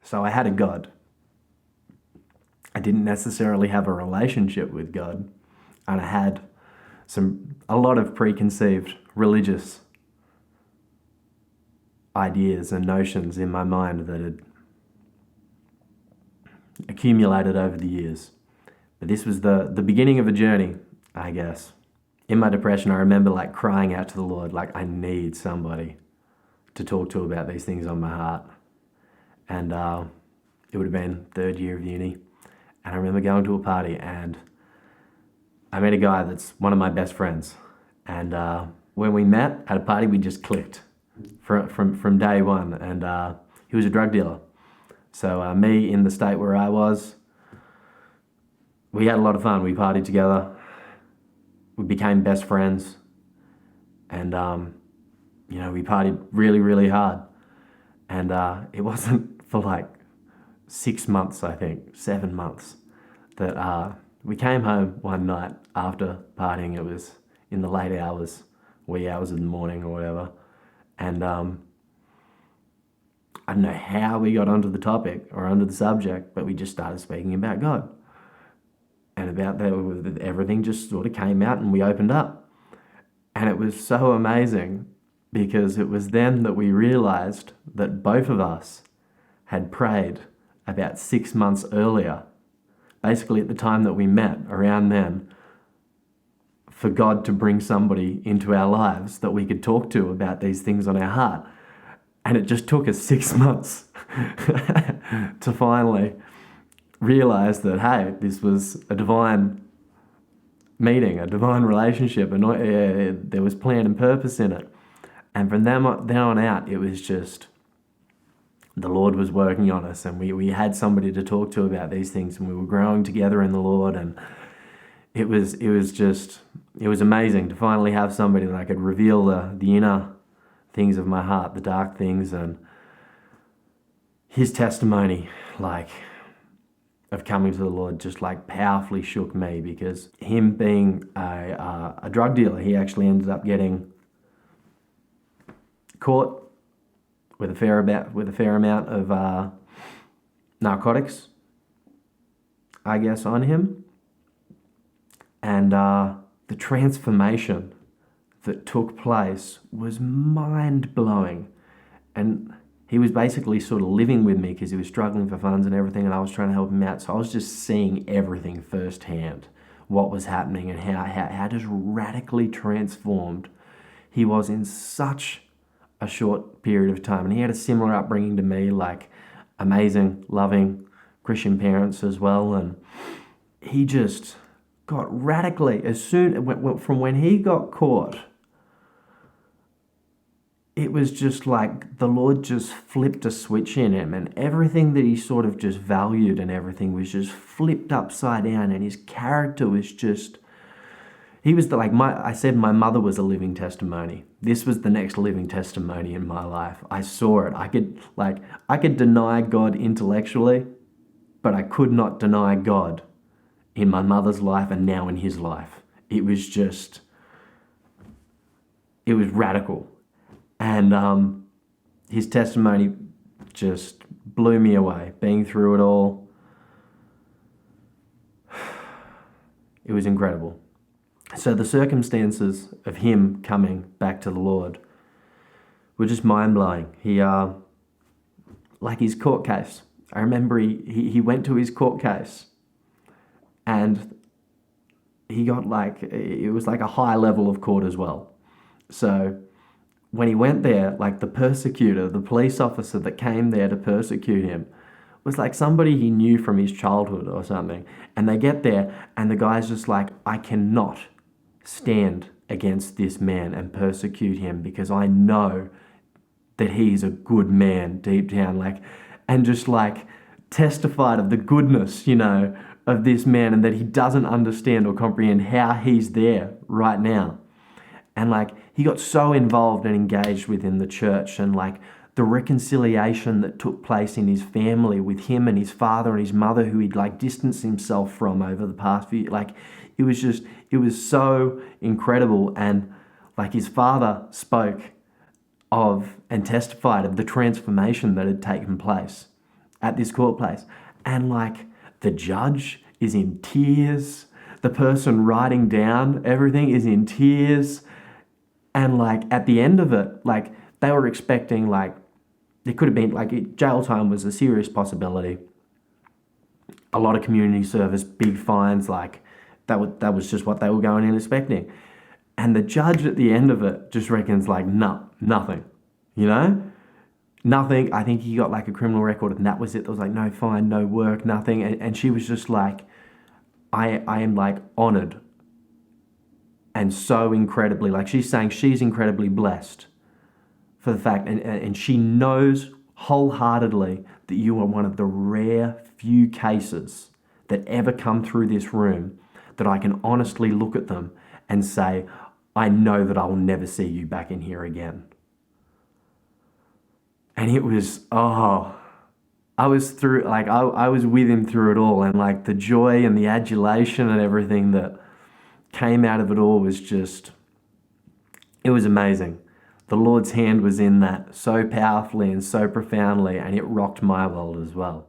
So I had a God. I didn't necessarily have a relationship with God, and I had a lot of preconceived religious ideas and notions in my mind that had accumulated over the years. But this was the beginning of a journey, I guess. In my depression, I remember like crying out to the Lord, like, I need somebody to talk to about these things on my heart. And it would have been third year of uni. And I remember going to a party and I met a guy that's one of my best friends. And when we met at a party, we just clicked from day one. And he was a drug dealer. So me in the state where I was, we had a lot of fun. We partied together. We became best friends. And, we partied really, really hard. And it wasn't for like 6 months, I think, 7 months, that we came home one night after partying. It was in the late hours, wee hours of the morning or whatever. And I don't know how we got onto the topic or onto the subject, but we just started speaking about God. And about that, everything just sort of came out and we opened up. And it was so amazing because it was then that we realized that both of us had prayed about 6 months earlier, basically at the time that we met, around then, for God to bring somebody into our lives that we could talk to about these things on our heart. And it just took us 6 months to finally realize that, hey, this was a divine meeting, a divine relationship, and there was plan and purpose in it. And from then on out, it was just the Lord was working on us, and we had somebody to talk to about these things, and we were growing together in the Lord. And it was amazing to finally have somebody that I could reveal the inner things of my heart, the dark things. And his testimony, of coming to the Lord, just powerfully shook me, because him being a drug dealer, he actually ended up getting caught with a fair amount of narcotics, I guess, on him. And the transformation that took place was mind-blowing. And he was basically sort of living with me because he was struggling for funds and everything, and I was trying to help him out. So I was just seeing everything firsthand, what was happening and how just radically transformed he was in such a short period of time. And he had a similar upbringing to me, amazing, loving Christian parents as well. And he just got radically, from when he got caught, it was just like the Lord just flipped a switch in him, and everything that he sort of just valued and everything was just flipped upside down, and his character was just, he was I said my mother was a living testimony. This was the next living testimony in my life. I saw it. I could deny God intellectually, but I could not deny God in my mother's life and now in his life. It was radical. And his testimony just blew me away. Being through it all, it was incredible. So the circumstances of him coming back to the Lord were just mind-blowing. He, his court case. I remember he went to his court case and he got it was a high level of court as well. So when he went there, the persecutor, the police officer that came there to persecute him, was somebody he knew from his childhood or something. And they get there and the guy's just I cannot stand against this man and persecute him because I know that he's a good man deep down. And just testified of the goodness, of this man, and that he doesn't understand or comprehend how he's there right now. And he got so involved and engaged within the church, and the reconciliation that took place in his family with him and his father and his mother, who he'd distanced himself from over the past few, it was so incredible. And his father spoke of and testified of the transformation that had taken place at this court place. And like the judge is in tears. The person writing down everything is in tears. And like at the end of it, like they were expecting like, there could have been like jail time was a serious possibility. A lot of community service, big fines, like that was just what they were going in expecting. And the judge at the end of it just reckons like, no, nothing, you know? Nothing. I think he got like a criminal record and that was it. There was like no fine, no work, nothing. And she was just like, I am like honored and so incredibly, like she's saying she's incredibly blessed for the fact, and she knows wholeheartedly that you are one of the rare few cases that ever come through this room that I can honestly look at them and say, I know that I will never see you back in here again. And it was, oh, I was through, like, I was with him through it all. And like the joy and the adulation and everything that came out of it all was just, it was amazing. The Lord's hand was in that so powerfully and so profoundly, and it rocked my world as well.